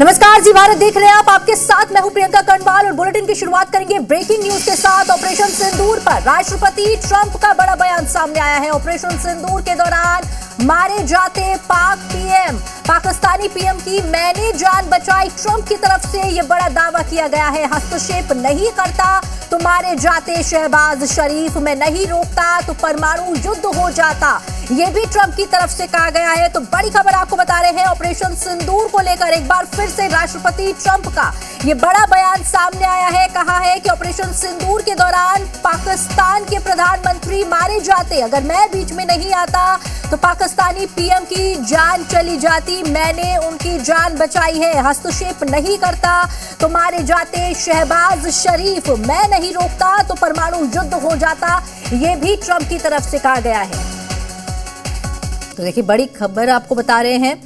नमस्कार जी, भारत देख रहे हैं आप। आपके साथ मैं हूं प्रियंका कर्णवाल और बुलेटिन की शुरुआत करेंगे ब्रेकिंग न्यूज के साथ। ऑपरेशन सिंदूर पर राष्ट्रपति ट्रंप का बड़ा बयान सामने आया है। ऑपरेशन सिंदूर के दौरान मारे जाते पाकिस्तानी पीएम की मैंने जान बचाई, ट्रंप की तरफ से यह बड़ा दावा किया गया है। हस्तक्षेप नहीं करता तो मारे जाते शहबाज शरीफ, मैं नहीं रोकता तो परमाणु युद्ध हो जाता, ये भी ट्रंप की तरफ से कहा गया है। तो बड़ी खबर आपको बता रहे हैं, ऑपरेशन सिंदूर को लेकर एक बार फिर से राष्ट्रपति ट्रंप का ये बड़ा बयान सामने आया है। कहा है कि ऑपरेशन सिंदूर के दौरान पाकिस्तान के प्रधानमंत्री मारे जाते, अगर मैं बीच में नहीं आता तो पाकिस्तानी पीएम की जान चली जाती, मैंने उनकी जान बचाई है। हस्तक्षेप नहीं करता तो मारे जाते शहबाज शरीफ, मैं नहीं रोकता तो परमाणु युद्ध हो जाता, ये भी ट्रंप की तरफ से कहा गया है। तो देखिए, बड़ी खबर आपको बता रहे हैं,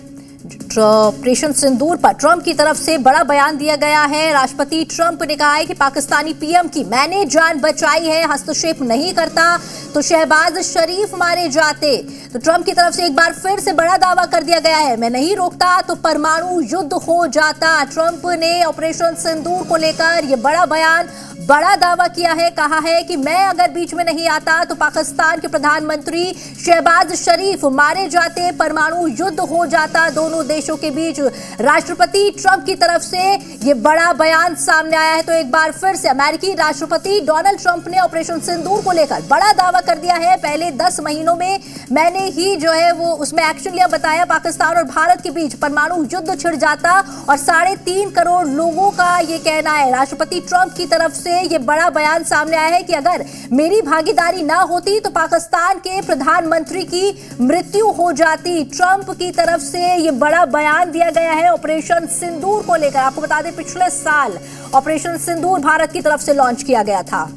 ऑपरेशन सिंदूर पर ट्रंप की तरफ से बड़ा बयान दिया गया है। राष्ट्रपति ट्रंप ने कहा है कि पाकिस्तानी पीएम की मैंने जान बचाई है, हस्तक्षेप नहीं करता तो शहबाज शरीफ मारे जाते। तो ट्रंप की तरफ से एक बार फिर से बड़ा दावा कर दिया गया है, मैं नहीं रोकता तो परमाणु युद्ध हो जाता। ट्रंप ने ऑपरेशन सिंदूर को लेकर यह बड़ा बयान, बड़ा दावा किया है। कहा है कि मैं अगर बीच में नहीं आता तो पाकिस्तान के प्रधानमंत्री शहबाज शरीफ मारे जाते, परमाणु युद्ध हो जाता दोनों देशों के बीच। राष्ट्रपति ट्रंप की तरफ से यह बड़ा बयान सामने आया है। तो एक बार फिर से अमेरिकी राष्ट्रपति डोनाल्ड ट्रंप ने ऑपरेशन सिंदूर को लेकर बड़ा दावा कर दिया है। पहले 10 महीनों में मैंने ही जो है वो उसमें एक्शन लिया, बताया पाकिस्तान और भारत के बीच परमाणु युद्ध छिड़ जाता, और 3.5 करोड़ लोगों का ये कहना है। राष्ट्रपति ट्रंप की तरफ से ये बड़ा बयान सामने आया है कि अगर मेरी भागीदारी ना होती तो पाकिस्तान के प्रधानमंत्री की मृत्यु हो जाती। ट्रंप की तरफ से ये बड़ा बयान दिया गया है ऑपरेशन सिंदूर को लेकर। आपको बता दें, पिछले साल ऑपरेशन सिंदूर भारत की तरफ से लॉन्च किया गया था।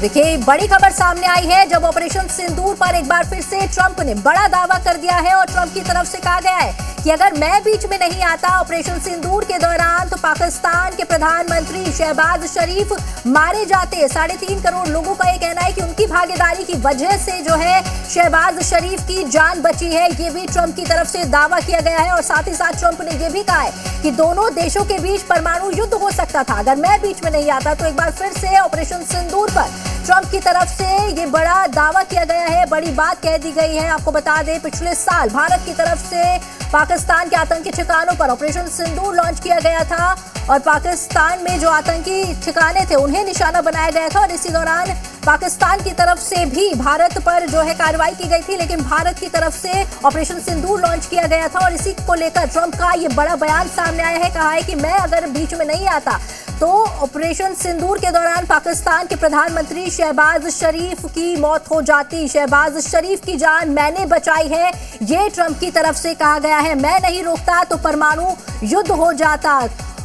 देखिए, बड़ी खबर सामने आई है जब ऑपरेशन सिंदूर पर एक बार फिर से ट्रंप ने बड़ा दावा कर दिया है। और ट्रंप की तरफ से कहा गया है कि अगर मैं बीच में नहीं आता ऑपरेशन सिंदूर के दौरान तो पाकिस्तान के प्रधानमंत्री शहबाज शरीफ मारे जाते। 3.5 करोड़ लोगों का यह कहना है कि उनकी भागीदारी की वजह से जो है शहबाज शरीफ की जान बची है, ये भी ट्रंप की तरफ से दावा किया गया है। और साथ ही साथ ट्रंप ने यह भी कहा है कि दोनों देशों के बीच परमाणु युद्ध हो सकता था अगर मैं बीच में नहीं आता। तो एक बार फिर से ऑपरेशन सिंदूर पर ट्रंप की तरफ से ये बड़ा दावा किया गया है, बड़ी बात कह दी गई है। आपको बता दें, पिछले साल भारत की तरफ से पाकिस्तान के आतंकी ठिकानों पर ऑपरेशन सिंदूर लॉन्च किया गया था और पाकिस्तान में जो आतंकी ठिकाने थे उन्हें निशाना बनाया गया था। और इसी दौरान पाकिस्तान की तरफ से भी भारत पर जो है कार्रवाई की गई थी, लेकिन भारत की तरफ से ऑपरेशन सिंदूर लॉन्च किया गया था। और इसी को लेकर ट्रंप का ये बड़ा बयान सामने आया है। कहा है कि मैं अगर बीच में नहीं आता तो ऑपरेशन सिंदूर के दौरान पाकिस्तान के प्रधानमंत्री शहबाज शरीफ की मौत हो जाती। शहबाज शरीफ की जान मैंने बचाई है, ये ट्रंप की तरफ से कहा गया है। मैं नहीं रोकता तो परमाणु युद्ध हो जाता।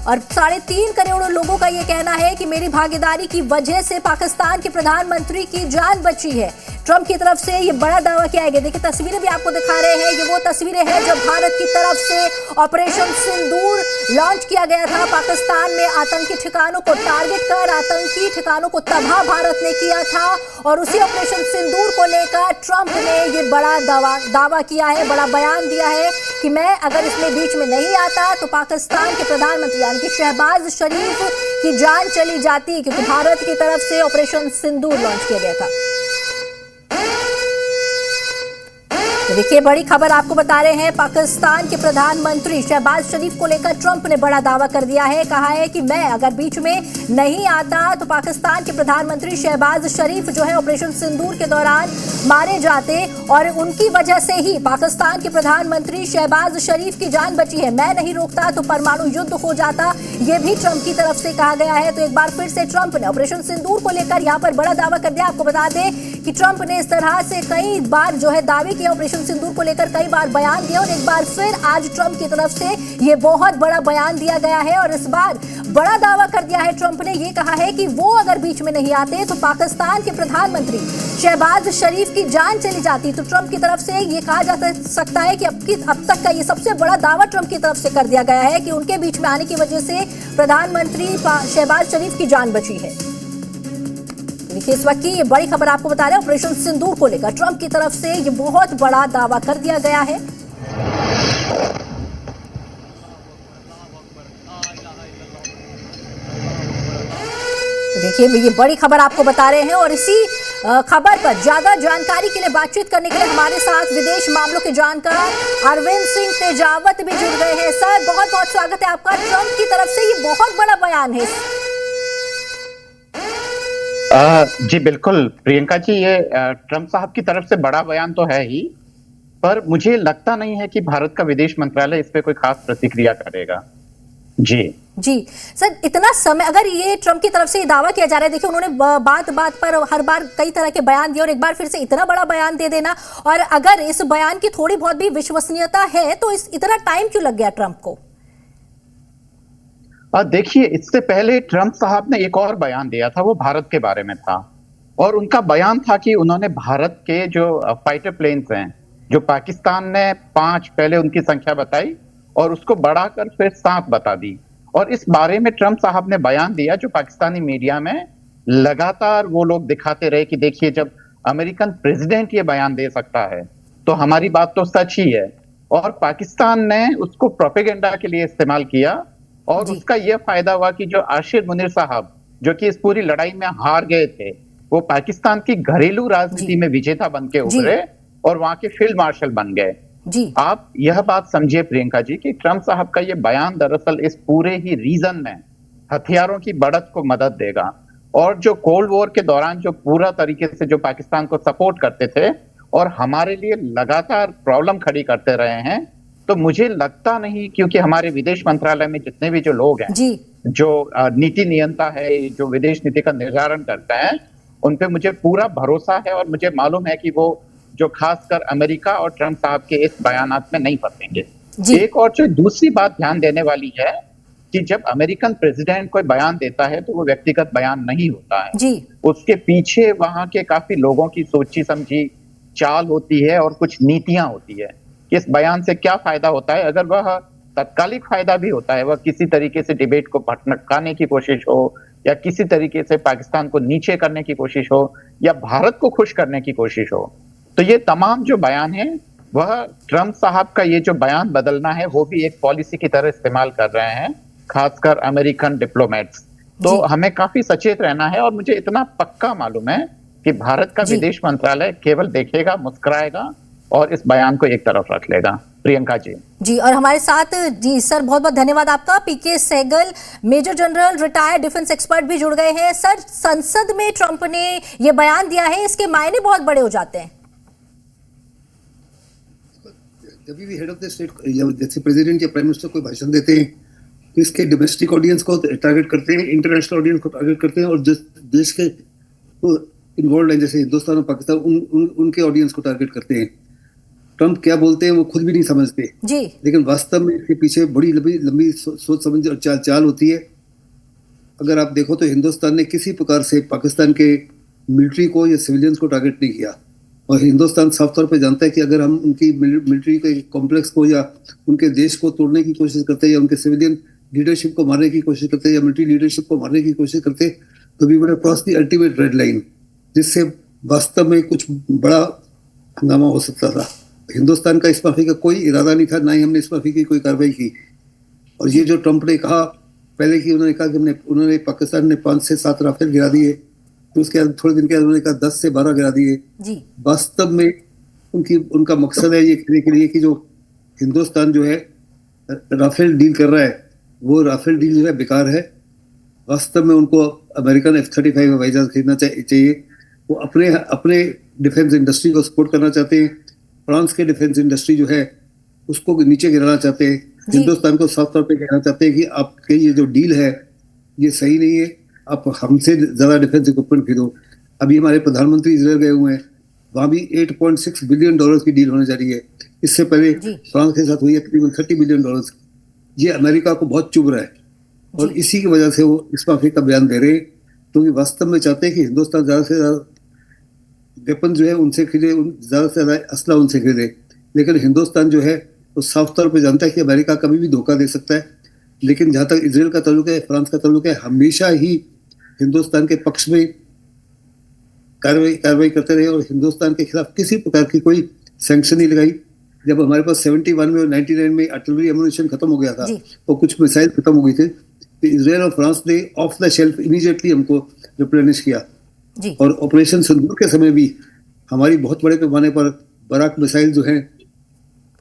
और 3.5 करोड़ लोगों का ये कहना है कि मेरी भागीदारी की वजह से पाकिस्तान के प्रधानमंत्री की जान बची है। ट्रंप की तरफ से ये बड़ा दावा किया गया। देखिए, तस्वीरें भी आपको दिखा रहे हैं, ये वो तस्वीरें हैं जब भारत की तरफ से ऑपरेशन सिंदूर लॉन्च किया गया था। पाकिस्तान में आतंकी ठिकानों को टारगेट कर आतंकी ठिकानों को तबाह भारत ने किया था। और उसी ऑपरेशन सिंदूर को लेकर ट्रंप ने ये बड़ा दावा किया है, बड़ा बयान दिया है कि मैं अगर इसमें बीच में नहीं आता तो पाकिस्तान के प्रधानमंत्री यानी कि शहबाज शरीफ की जान चली जाती, क्योंकि भारत की तरफ से ऑपरेशन सिंदूर लॉन्च किया गया था। तो देखिए, बड़ी खबर आपको बता रहे हैं, पाकिस्तान के प्रधानमंत्री शहबाज शरीफ को लेकर ट्रंप ने बड़ा दावा कर दिया है। कहा है कि मैं अगर बीच में नहीं आता तो पाकिस्तान के प्रधानमंत्री शहबाज शरीफ जो है ऑपरेशन सिंदूर के दौरान मारे जाते और उनकी वजह से ही पाकिस्तान के प्रधानमंत्री शहबाज शरीफ की जान बची है। मैं नहीं रोकता तो परमाणु युद्ध हो जाता, यह भी ट्रंप की तरफ से कहा गया है। तो एक बार फिर से ट्रंप ने ऑपरेशन सिंदूर को लेकर यहाँ पर बड़ा दावा कर दिया। आपको बता दें कि ट्रंप ने इस तरह से कई बार जो है दावे किए, ऑपरेशन सिंदूर को लेकर कई बार बयान दिया, और एक बार फिर आज ट्रंप की तरफ से ये बहुत बड़ा बयान दिया गया है। और इस बार बड़ा दावा कर दिया है ट्रंप ने, ये कहा है कि वो अगर बीच में नहीं आते तो पाकिस्तान के प्रधानमंत्री शहबाज शरीफ की जान चली जाती। तो ट्रंप की तरफ से ये कहा जा सकता है कि अब तक का ये सबसे बड़ा दावा ट्रंप की तरफ से कर दिया गया है कि उनके बीच में आने की वजह से प्रधानमंत्री शहबाज शरीफ की जान बची है। देखिए, इस वक्त की ये बड़ी खबर आपको बता रहे हैं, ऑपरेशन सिंदूर को लेकर ट्रंप की तरफ से ये बहुत बड़ा दावा कर दिया गया है। देखिए, ये बड़ी खबर आपको बता रहे हैं और इसी खबर पर ज्यादा जानकारी के लिए बातचीत करने के लिए हमारे साथ विदेश मामलों के जानकार अरविंद सिंह तेजावत भी जुड़ गए हैं। सर, बहुत बहुत स्वागत है आपका। ट्रंप की तरफ से ये बहुत बड़ा बयान है। जी बिल्कुल प्रियंका जी, ये ट्रंप साहब की तरफ से बड़ा बयान तो है ही, पर मुझे लगता नहीं है कि भारत का विदेश मंत्रालय इस पे कोई खास प्रतिक्रिया करेगा। जी सर, इतना समय अगर ये ट्रंप की तरफ से ये दावा किया जा रहा है, देखिए उन्होंने बात बात पर हर बार कई तरह के बयान दिए और एक बार फिर से इतना बड़ा बयान दे देना, और अगर इस बयान की थोड़ी बहुत भी विश्वसनीयता है तो इतना टाइम क्यों लग गया ट्रंप को? देखिए, इससे पहले ट्रंप साहब ने एक और बयान दिया था, वो भारत के बारे में था, और उनका बयान था कि उन्होंने भारत के जो फाइटर प्लेन्स हैं, जो पाकिस्तान ने 5 पहले उनकी संख्या बताई और उसको बढ़ाकर फिर 7 बता दी, और इस बारे में ट्रंप साहब ने बयान दिया जो पाकिस्तानी मीडिया में लगातार वो लोग दिखाते रहे कि देखिए, जब अमेरिकन प्रेसिडेंट ये बयान दे सकता है तो हमारी बात तो सच ही है। और पाकिस्तान ने उसको प्रोपेगेंडा के लिए इस्तेमाल किया, और उसका यह फायदा हुआ कि जो आशिर मुनीर साहब, जो कि इस पूरी लड़ाई में हार गए थे, वो पाकिस्तान की घरेलू राजनीति में विजेता बन के उभरे और वहां के फील्ड मार्शल बन गए। आप यह बात समझिए प्रियंका जी कि ट्रंप साहब का यह बयान दरअसल इस पूरे ही रीजन में हथियारों की बढ़त को मदद देगा, और जो कोल्ड वॉर के दौरान जो पूरा तरीके से जो पाकिस्तान को सपोर्ट करते थे और हमारे लिए लगातार प्रॉब्लम खड़ी करते रहे हैं, तो मुझे लगता नहीं, क्योंकि हमारे विदेश मंत्रालय में जितने भी जो लोग हैं, जो नीति नियंता है, जो विदेश नीति का निर्धारण करते हैं, उन पे मुझे पूरा भरोसा है, और मुझे मालूम है कि वो जो खासकर अमेरिका और ट्रंप साहब के इस बयानात में नहीं फंसेंगे। एक और जो दूसरी बात ध्यान देने वाली है कि जब अमेरिकन प्रेसिडेंट कोई बयान देता है तो वो व्यक्तिगत बयान नहीं होता है, उसके पीछे वहां के काफी लोगों की सोची समझी चाल होती है और कुछ नीतियां होती है कि इस बयान से क्या फायदा होता है। अगर वह तात्कालिक फायदा भी होता है, वह किसी तरीके से डिबेट को भटकाने की कोशिश हो, या किसी तरीके से पाकिस्तान को नीचे करने की कोशिश हो, या भारत को खुश करने की कोशिश हो, तो ये तमाम जो बयान है, वह ट्रंप साहब का ये जो बयान बदलना है वो भी एक पॉलिसी की तरह इस्तेमाल कर रहे हैं, खासकर अमेरिकन डिप्लोमेट्स। तो हमें काफी सचेत रहना है, और मुझे इतना पक्का मालूम है कि भारत का विदेश मंत्रालय केवल देखेगा, मुस्कुराएगा और इस बयान को एक तरफ रख लेगा। प्रियंका जी। और हमारे साथ जी सर, बहुत बहुत धन्यवाद आपका। PK Sehgal, major general, retired defence expert भी जुड़ गए हैं। सर, संसद में ट्रंप ने ये बयान दिया है, इसके मायने बहुत बड़े हो जाते हैं। जब भी हेड ऑफ द स्टेट, जैसे प्रेसिडेंट या प्राइम मिनिस्टर कोई भाषण देते हैं, तो इसके डोमेस्टिक ऑडियंस को टारगेट करते हैं, इंटरनेशनल ऑडियंस को टारगेट करते हैं, और जिस देश के इन्वॉल्व हैं जैसे हिंदुस्तान और पाकिस्तान, उनके ऑडियंस को टारगेट करते हैं। ट्रंप क्या बोलते हैं वो खुद भी नहीं समझते लेकिन वास्तव में इसके पीछे बड़ी लंबी सोच समझ और चाल होती है। अगर आप देखो तो हिंदुस्तान ने किसी प्रकार से पाकिस्तान के मिलिट्री को या सिविलियंस को टारगेट नहीं किया, और हिंदुस्तान साफ तौर पे जानता है कि अगर हम उनकी मिलिट्री के कॉम्प्लेक्स को या उनके देश को तोड़ने की कोशिश करते हैं, या उनके सिविलियन लीडरशिप को मारने की कोशिश करते हैं, या मिलिट्री लीडरशिप को मारने की कोशिश करते, तो we would cross the ultimate red line, जिससे वास्तव में कुछ बड़ा हंगामा हो सकता था। हिंदुस्तान का इस माफी का कोई इरादा नहीं था, ना ही हमने इस माफी की कोई कार्रवाई की। और ये जो ट्रंप ने कहा पहले कि उन्होंने कहा कि उन्होंने पाकिस्तान ने 5 से 7 राफेल गिरा दिए, तो उसके बाद थोड़े दिन के बाद उन्होंने कहा 10 से 12 गिरा दिए। वास्तव में उनका मकसद है ये कहने के लिए कि जो हिंदुस्तान जो है राफेल डील कर रहा है, वो राफेल डील जो है बेकार है। वास्तव में उनको अमेरिकन F-35 हवाई जहाज खरीदना चाहिए। वो अपने डिफेंस इंडस्ट्री को सपोर्ट करना चाहते हैं। फ्रांस के डिफेंस इंडस्ट्री जो है उसको नीचे गिराना चाहते हैं। हिंदुस्तान को साफ तौर पे कहना चाहते हैं कि आपके ये जो डील है ये सही नहीं है, आप हमसे ज्यादा डिफेंस इक्विपमेंट खरीदो। अभी हमारे प्रधानमंत्री इजराइल गए हुए हैं, वहां भी $8.6 बिलियन की डील होने जा रही है। इससे पहले फ्रांस के साथ हुई है तकरीबन $30 बिलियन। ये अमेरिका को बहुत चुभ रहा है, और इसी की वजह से वो इस माफी का बयान दे रहे हैं, क्योंकि वास्तव में चाहते हैं कि हिंदुस्तान ज्यादा से ज्यादा वेपन जो है उनसे खरीदे, ज्यादा से ज्यादा असला उनसे खरीदे। लेकिन हिंदुस्तान जो है वो साफ तौर पे जानता है कि अमेरिका कभी भी धोखा दे सकता है। लेकिन जहां तक इजराइल का ताल्लुक है, फ्रांस का ताल्लुक है, हमेशा ही हिंदुस्तान के पक्ष में कार्रवाई करते रहे, और हिंदुस्तान के खिलाफ किसी प्रकार की कोई सैंक्शन नहीं लगाई। जब हमारे पास 71 में और 99 में आर्टिलरी एमुनिशन खत्म हो गया था और कुछ मिसाइल खत्म हो गई थी, तो इजराइल और फ्रांस ने ऑफ द शेल्फ इमीडिएटली हमको रिप्लेनिश किया। जी और ऑपरेशन सिंदूर के समय भी हमारी बहुत बड़े पैमाने पर बराक मिसाइल जो है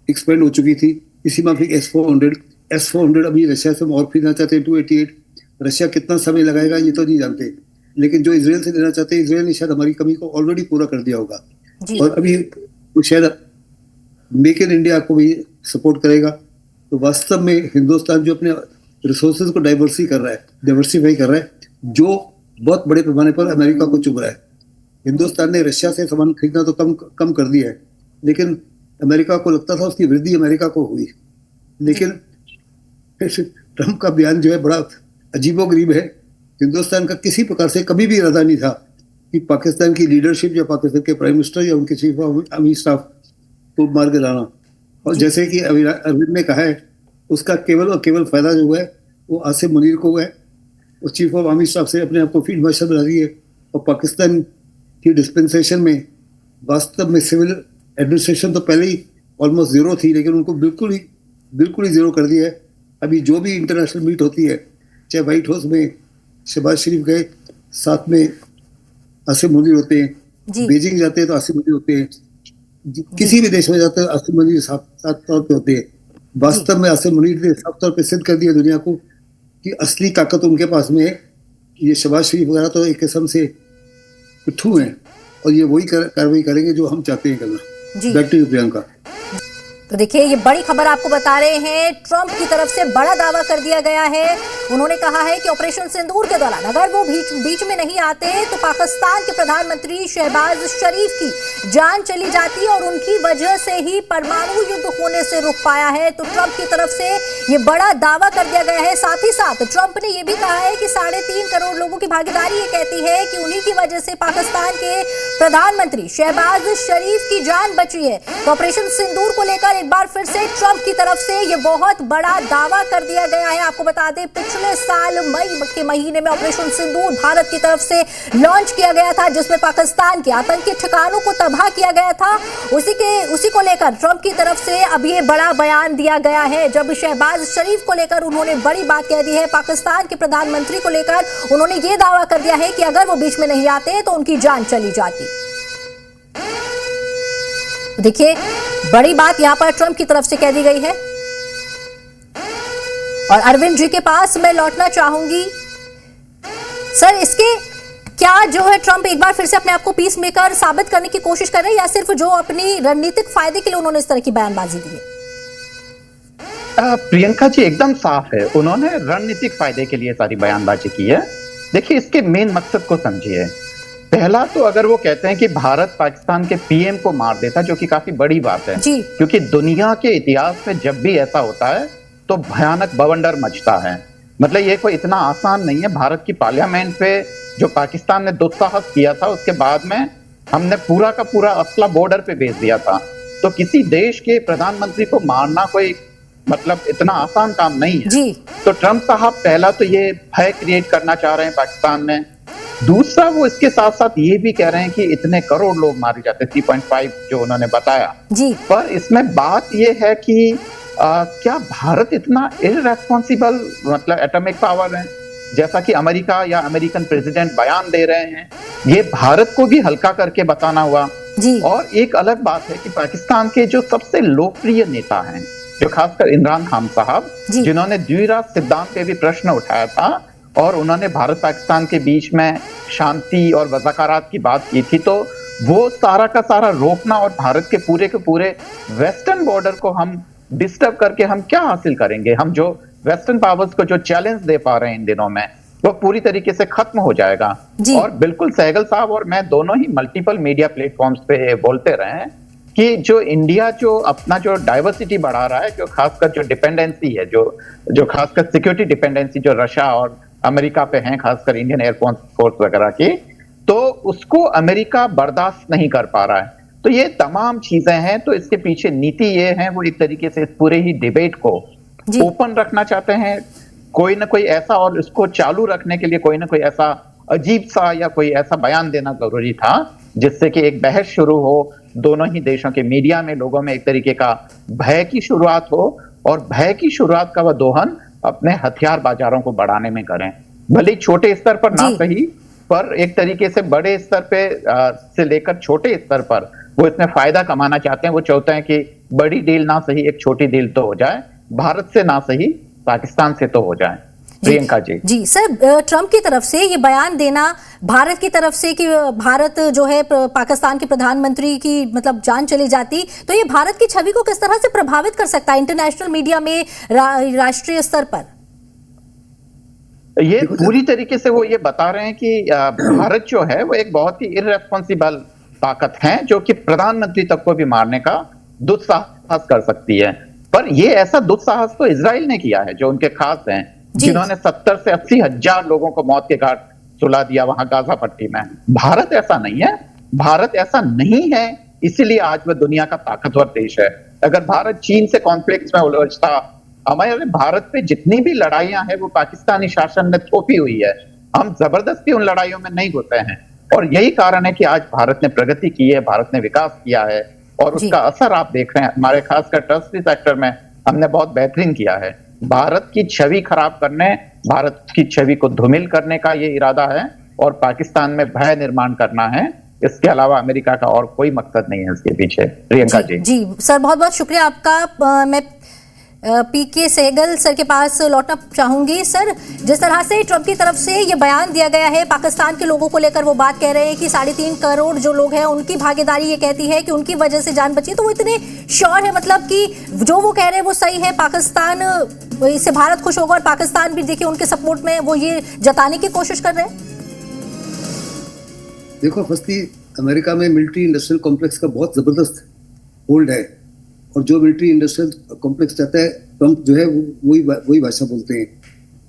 एक्सपेंड हो चुकी थी। इसी माफिक S-400 अभी रशिया से और खरीदना चाहते हैं 288। रशिया कितना समय लगाएगा ये तो नहीं जानते, लेकिन जो इजराइल से लेना चाहते हैं, इजराइल ने शायद हमारी कमी को ऑलरेडी पूरा कर दिया होगा। जी और अभी वो शायद मेक इन इंडिया को भी सपोर्ट करेगा। तो वास्तव में हिंदुस्तान जो अपने रिसोर्सेज को डाइवर्सिफाई कर रहा है, जो बहुत बड़े पैमाने पर अमेरिका को चुभ रहा है। हिंदुस्तान ने रशिया से सामान खरीदना तो कम कर दिया है, लेकिन अमेरिका को लगता था उसकी वृद्धि अमेरिका को हुई। लेकिन ट्रंप का बयान जो है बड़ा अजीबोगरीब है। हिंदुस्तान का किसी प्रकार से कभी भी इरादा नहीं था कि पाकिस्तान की लीडरशिप या पाकिस्तान के प्राइम मिनिस्टर या उनके चीफ ऑफ आर्मी स्टाफ को मार के लाना। और जैसे कि अरविंद ने कहा है, उसका केवल और केवल फायदा जो हुआ है वो आसिम मुनीर को हुआ है। वो चीफ ऑफ आर्मी स्टाफ से अपने आप को फील्ड मार्शल बना दिए और पाकिस्तान की डिस्पेंसेशन में वास्तव में सिविल एडमिनिस्ट्रेशन तो पहले ही ऑलमोस्ट जीरो थी, लेकिन उनको बिल्कुल ही जीरो कर दिया है। अभी जो भी इंटरनेशनल मीट होती है, चाहे व्हाइट हाउस में शहबाज शरीफ गए, साथ में आसिम मुनीर होते हैं, बीजिंग जाते हैं तो आसिम मुनीर होते हैं, किसी भी देश में जाते हैं आसिम मुनीर साफ तौर पे होते हैं। वास्तव में आसिम मुनीर ने साफ तौर पे सिद्ध कर दिया दुनिया को कि असली ताकत उनके पास में है। ये शहबाज शरीफ वगैरह तो एक किस्म से पिट्ठू हैं और ये वही कार्रवाई करेंगे जो हम चाहते हैं करना। Back to you Priyanka. तो देखिए, ये बड़ी खबर आपको बता रहे हैं। ट्रंप की तरफ से बड़ा दावा कर दिया गया है। उन्होंने कहा है कि ऑपरेशन सिंदूर के दौरान अगर वो बीच में नहीं आते तो पाकिस्तान के प्रधानमंत्री शहबाज शरीफ की जान चली जाती और उनकी वजह से ही परमाणु युद्ध होने से रुक पाया है। तो ट्रंप की तरफ से ये बड़ा दावा कर दिया गया है। साथ ही साथ ट्रंप ने यह भी कहा है कि 3.5 करोड़ लोगों की भागीदारी ये कहती है कि उन्हीं की वजह से पाकिस्तान के प्रधानमंत्री शहबाज शरीफ की जान बची है। तो ऑपरेशन सिंदूर को लेकर एक बार फिर से ट्रंप की तरफ से ये बहुत बड़ा दावा कर दिया गया है। आपको बता दें, पिछले साल मई के महीने में ऑपरेशन सिंदूर भारत की तरफ से लॉन्च किया गया था, जिसमें पाकिस्तान के आतंकी ठिकानों को तबाह किया गया था। उसी को लेकर ट्रंप की तरफ से अब ये बड़ा बयान दिया गया है। जब शहबाज शरीफ को लेकर उन्होंने बड़ी बात कह दी है, पाकिस्तान के प्रधानमंत्री को लेकर उन्होंने ये दावा कर दिया है कि अगर वो बीच में नहीं आते तो उनकी जान चली जाती। देखिए, बड़ी बात यहां पर ट्रंप की तरफ से कह दी गई है। और अरविंद जी के पास मैं लौटना चाहूंगी। सर, इसके क्या जो है ट्रंप एक बार फिर से अपने आप को पीस मेकर साबित करने की कोशिश कर रहे हैं, या सिर्फ जो अपनी रणनीतिक फायदे के लिए उन्होंने इस तरह की बयानबाजी दी है? प्रियंका जी एकदम साफ है, उन्होंने रणनीतिक फायदे के लिए सारी बयानबाजी की है। देखिए, इसके मेन मकसद को समझिए। पहला तो अगर वो कहते हैं कि भारत पाकिस्तान के पीएम को मार देता, जो कि काफी बड़ी बात है, क्योंकि दुनिया के इतिहास में जब भी ऐसा होता है तो भयानक बवंडर मचता है। मतलब ये कोई इतना आसान नहीं है। भारत की पार्लियामेंट पे जो पाकिस्तान ने दुस्साहस किया था, उसके बाद में हमने पूरा का पूरा असला बॉर्डर पे भेज दिया था। तो किसी देश के प्रधानमंत्री को मारना कोई मतलब इतना आसान काम नहीं है। तो ट्रंप साहब पहला तो ये भय क्रिएट करना चाह रहे हैं पाकिस्तान में। दूसरा, वो इसके साथ साथ ये भी कह रहे हैं कि इतने करोड़ लोग मारे जाते, 3.5 जो उन्होंने बताया जी। पर इसमें बात ये है कि क्या भारत इतना इररेस्पॉन्सिबल मतलब एटॉमिक पावर है जैसा कि अमेरिका या अमेरिकन प्रेसिडेंट बयान दे रहे हैं? ये भारत को भी हल्का करके बताना हुआ जी। और एक अलग बात है कि पाकिस्तान के जो सबसे लोकप्रिय नेता हैं, जो खासकर इमरान खान साहब, जिन्होंने द्विराष्ट्र सिद्धांत पे भी प्रश्न उठाया था और उन्होंने भारत पाकिस्तान के बीच में शांति और वज़ाकारात की बात की थी, तो वो सारा का सारा रोकना और भारत के पूरे वेस्टर्न बॉर्डर को हम डिस्टर्ब करके हम क्या हासिल करेंगे? हम जो वेस्टर्न पावर्स को जो चैलेंज दे पा रहे हैं इन दिनों में, वो पूरी तरीके से खत्म हो जाएगा। और बिल्कुल सहगल साहब और मैं दोनों ही मल्टीपल मीडिया प्लेटफॉर्म्स पे बोलते रहे हैं कि जो इंडिया जो अपना जो डाइवर्सिटी बढ़ा रहा है, जो खासकर जो डिपेंडेंसी है, जो खासकर सिक्योरिटी डिपेंडेंसी जो रशिया और अमेरिका पे है, खासकर इंडियन एयरफोर्स वगैरह की, तो उसको अमेरिका बर्दाश्त नहीं कर पा रहा है। तो ये तमाम चीजें हैं। तो इसके पीछे नीति ये है, वो एक तरीके से इस पूरे ही डिबेट को ओपन रखना चाहते हैं, कोई ना कोई ऐसा, और इसको चालू रखने के लिए कोई ना कोई ऐसा अजीब सा या कोई ऐसा बयान देना जरूरी था जिससे कि एक बहस शुरू हो, दोनों ही देशों के मीडिया में लोगों में एक तरीके का भय की शुरुआत हो, और भय की शुरुआत का वह दोहन अपने हथियार बाजारों को बढ़ाने में करें, भले छोटे स्तर पर ना सही, पर एक तरीके से बड़े स्तर पे से लेकर छोटे स्तर पर वो इसमें फायदा कमाना चाहते हैं। वो चाहते हैं कि बड़ी डील ना सही एक छोटी डील तो हो जाए, भारत से ना सही पाकिस्तान से तो हो जाए। प्रियंका जी सर, ट्रंप की तरफ से ये बयान देना भारत की तरफ से कि भारत जो है पाकिस्तान के प्रधानमंत्री की मतलब जान चली जाती, तो ये भारत की छवि को किस तरह से प्रभावित कर सकता है इंटरनेशनल मीडिया में, राष्ट्रीय स्तर पर? ये पूरी तरीके से वो ये बता रहे हैं कि भारत जो है वो एक बहुत ही इररेस्पॉन्सिबल ताकत है जो कि प्रधानमंत्री तक को भी मारने का दुस्साहस कर सकती है। पर ये ऐसा दुस्साहस तो इजराइल ने किया है जो उनके खास हैं, जिन्होंने 70 से 80 हजार लोगों को मौत के घाट सुला दिया वहां गाजा पट्टी में। भारत ऐसा नहीं है, भारत ऐसा नहीं है, इसीलिए आज वह दुनिया का ताकतवर देश है। अगर भारत चीन से कॉन्फ्लिक्ट में उलझता, हमारे भारत पे जितनी भी लड़ाइयां हैं वो पाकिस्तानी शासन ने थोपी हुई है, हम जबरदस्ती उन लड़ाइयों में नहीं घुसे हैं। और यही कारण है कि आज भारत ने प्रगति की है, भारत ने विकास किया है और उसका असर आप देख रहे हैं। हमारे खासकर ट्रस्टी सेक्टर में हमने बहुत बेहतरीन किया है। भारत की छवि खराब करने, भारत की छवि को धूमिल करने का ये इरादा है और पाकिस्तान में भय निर्माण करना है। इसके अलावा अमेरिका का और कोई मकसद नहीं है इसके पीछे। प्रियंका जी सर, बहुत बहुत शुक्रिया आपका। मैं पीके सहगल सर के पास लौटना चाहूंगी। सर, जिस तरह से ट्रंप की तरफ से ये बयान दिया गया है पाकिस्तान के लोगों को लेकर, वो बात कह रहे हैं कि 3.5 करोड़ जो लोग हैं उनकी भागीदारी ये कहती है कि उनकी वजह से जान बची, तो वो इतने श्योर है मतलब कि जो वो कह रहे हैं वो सही है, पाकिस्तान इससे भारत खुश होगा और पाकिस्तान भी देखिए उनके सपोर्ट में वो ये जताने की कोशिश कर रहे हैं। देखो, फर्स्टली अमेरिका में मिलिट्री इंडस्ट्रियल कॉम्प्लेक्स का बहुत जबरदस्त होल्ड है और जो मिलिट्री इंडस्ट्रियल कॉम्प्लेक्स चाहता है ट्रंप जो है वही भाषा बोलते हैं।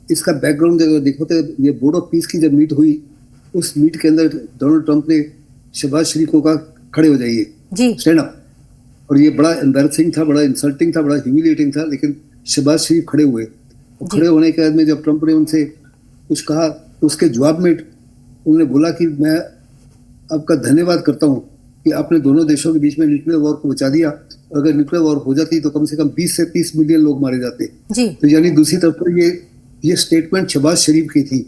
इसका बैकग्राउंड देखो तो ये बोर्ड ऑफ पीस की जब मीट हुई, उस मीट के अंदर डोनाल्ड ट्रंप ने शहबाज शरीफ को कहा खड़े हो जाइए, स्टैंड अप। और ये बड़ा एम्बैरसिंग था, बड़ा इंसल्टिंग था, बड़ा ह्यूमिलिएटिंग था, लेकिन शहबाज शरीफ खड़े हुए। और खड़े होने के बाद में जब ट्रंप ने उनसे कुछ कहा तो उसके जवाब में उन्होंने बोला कि मैं आपका धन्यवाद करता हूँ कि आपने दोनों देशों के बीच में न्यूक्लियर वॉर को बचा दिया। अगर न्यूक्लियर वॉर हो जाती तो कम से कम 20 से 30 मिलियन लोग मारे जाते। तो यानी दूसरी तरफ पर ये स्टेटमेंट शहबाज शरीफ की थी,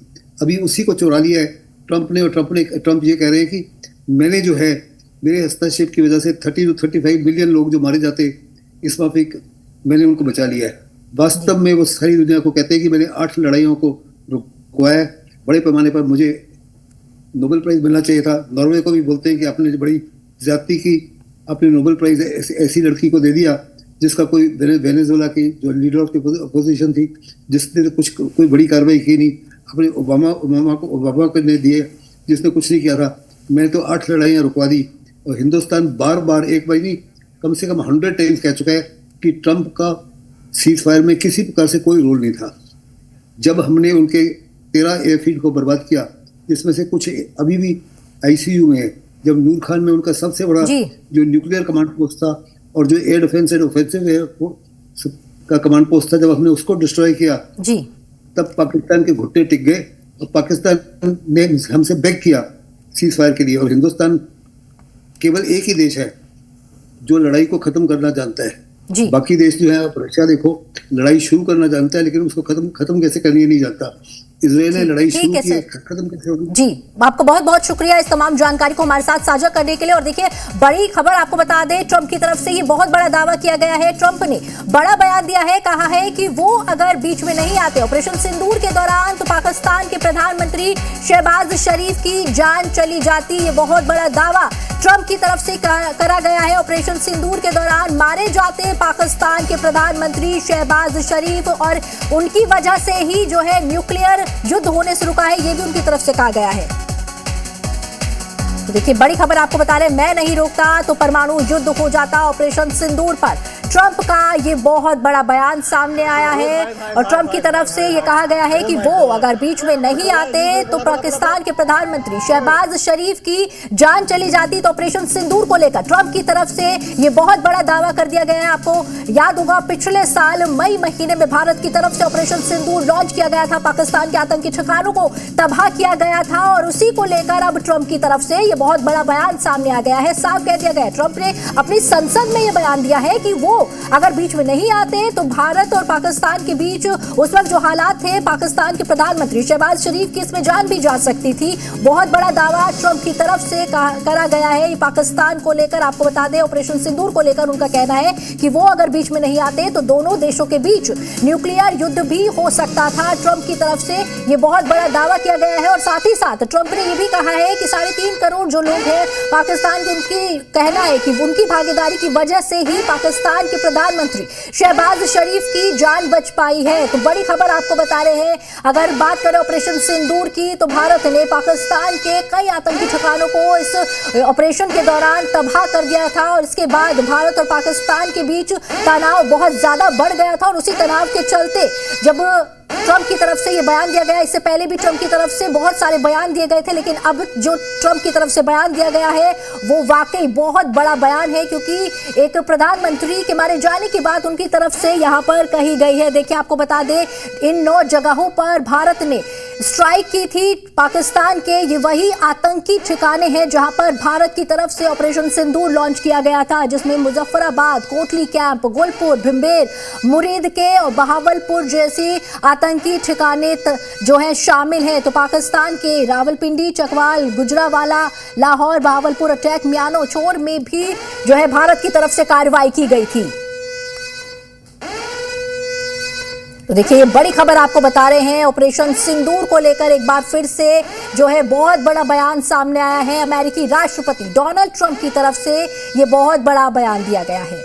अभी उसी को चुरा लिया है ट्रंप ने। और ट्रंप ये कह रहे हैं कि मैंने जो है मेरे हस्तक्षेप की वजह से 30 to 35 मिलियन लोग जो मारे जाते इस माफिक मैंने उनको बचा लिया है। वास्तव में वो सारी दुनिया को कहते हैं कि मैंने 8 लड़ाइयों को रुकवाया। बड़े पैमाने पर मुझे नोबेल प्राइज मिलना चाहिए था। नॉर्वे को भी बोलते हैं कि आपने बड़ी ज्यादती की, आपने नोबेल प्राइज ऐसी लड़की को दे दिया जिसका कोई वेनेजुएला की जो लीडर ऑफ अपोजिशन थी जिसने कोई बड़ी कार्रवाई की नहीं। अपने ओबामा को ने दिए जिसने कुछ नहीं किया था। मैंने तो 8 लड़ाइयाँ रुकवा दी। और हिंदुस्तान बार बार एक बार नहीं कम से कम 100 टाइम्स कह चुका है कि ट्रंप का सीज फायर में किसी प्रकार से कोई रोल नहीं था। जब हमने उनके 13 एयरफील्ड को बर्बाद किया, जिसमें से कुछ अभी भी आईसीयू में है, जब नूर खान में उनका सबसे बड़ा जो न्यूक्लियर कमांड पोस्ट था और जो air defence and offensive air का कमांड पोस्ट था, जब हमने उसको डिस्ट्रॉय किया तब पाकिस्तान के घुटने टिक गए और पाकिस्तान ने हमसे बेग किया सीज फायर के लिए। और हिंदुस्तान केवल एक ही देश है जो लड़ाई को खत्म करना जानता है। बाकी देश जो है, रशिया देखो, लड़ाई शुरू करना जानता है लेकिन उसको खत्म कैसे करनी है नहीं जानता। इजराइल ने लड़ाई शुरू की है, खत्म कैसे होगी? जी, आपको बहुत बहुत शुक्रिया इस तमाम जानकारी को हमारे साथ साझा करने के लिए। और देखिए, बड़ी खबर आपको बता दें, ट्रंप की तरफ से ये बहुत बड़ा दावा किया गया है। ट्रंप ने बड़ा बयान दिया है, कहा है कि वो अगर बीच में नहीं आते ऑपरेशन सिंदूर के दौरान तो पाकिस्तान के प्रधानमंत्री शहबाज शरीफ की जान चली जाती। ये बहुत बड़ा दावा ट्रंप की तरफ से करा गया है। ऑपरेशन सिंदूर के दौरान मारे जाते पाकिस्तान के प्रधानमंत्री शहबाज शरीफ और उनकी वजह से ही जो है न्यूक्लियर युद्ध होने से रुका है, ये भी उनकी तरफ से कहा गया है। तो देखिए, बड़ी खबर आपको बता रहे, मैं नहीं रोकता तो परमाणु युद्ध हो जाता ऑपरेशन सिंदूर पर। ट्रंप का ये बहुत बड़ा बयान सामने आया है और ट्रंप की तरफ से ये कहा गया है कि वो अगर बीच में नहीं आते तो पाकिस्तान के प्रधानमंत्री शहबाज शरीफ की जान चली जाती। तो ऑपरेशन सिंदूर को लेकर ट्रंप की तरफ से ये बहुत बड़ा दावा कर दिया गया है। आपको याद होगा, पिछले साल मई महीने में भारत की तरफ से ऑपरेशन सिंदूर लॉन्च किया गया था, पाकिस्तान के आतंकी ठिकानों को तबाह किया गया था और उसी को लेकर अब ट्रंप की तरफ से ये बहुत बड़ा बयान सामने आ गया है। साफ कह दिया गया है, ट्रंप ने अपनी संसद में ये बयान दिया है कि वो वो अगर बीच में नहीं आते तो भारत और पाकिस्तान के बीच उस वक्त जो हालात थे, पाकिस्तान के प्रधानमंत्री शहबाज शरीफ की इसमें जान भी जा सकती थी। बहुत बड़ा दावा ट्रंप की तरफ से करा गया है पाकिस्तान को लेकर। आपको बता दें, ऑपरेशन सिंदूर को लेकर उनका कहना है कि वो अगर बीच में नहीं आते तो दोनों देशों के बीच न्यूक्लियर युद्ध भी हो सकता था। ट्रंप की तरफ से ये बहुत बड़ा दावा किया गया है और साथ ही साथ ट्रंप ने ये भी कहा है कि 3.5 करोड़ जो लोग हैं पाकिस्तान के, उनकी कहना है कि उनकी भागीदारी की वजह से ही पाकिस्तान के प्रधानमंत्री शहबाज शरीफ की जान बच पाई है। तो बड़ी खबर आपको बता रहे हैं। अगर बात करें ऑपरेशन सिंदूर की, तो भारत ने पाकिस्तान के कई आतंकी ठिकानों को इस ऑपरेशन के दौरान तबाह कर दिया था और इसके बाद भारत और पाकिस्तान के बीच तनाव बहुत ज्यादा बढ़ गया था। और उसी तनाव के चलते जब ट्रंप की तरफ से ये बयान दिया गया, इससे पहले भी ट्रंप की तरफ से बहुत सारे बयान दिए गए थे, लेकिन अब जो ट्रंप की तरफ से बयान दिया गया है वो वाकई बहुत बड़ा बयान है, क्योंकि एक प्रधानमंत्री के मारे जाने की बात उनकी तरफ से यहां पर कही गई है। देखिए, आपको बता दें, इन 9 जगहों पर भारत ने स्ट्राइक की थी पाकिस्तान के। ये वही आतंकी ठिकाने हैं जहां पर भारत की तरफ से ऑपरेशन सिंदूर लॉन्च किया गया था, जिसमें मुजफ्फराबाद, कोटली कैंप, गुलपुर, भिम्बेर, मुरीद के और बहावलपुर जैसी आतंकी ठिकाने जो हैं शामिल हैं। तो पाकिस्तान के रावलपिंडी, चकवाल, गुजरावाला, लाहौर, बहावलपुर अटैक, मियानो चोर में भी जो है भारत की तरफ से कार्रवाई की गई थी। तो देखिए, ये बड़ी खबर आपको बता रहे हैं। ऑपरेशन सिंदूर को लेकर एक बार फिर से जो है बहुत बड़ा बयान सामने आया है। अमेरिकी राष्ट्रपति डोनाल्ड ट्रंप की तरफ से ये बहुत बड़ा बयान दिया गया है।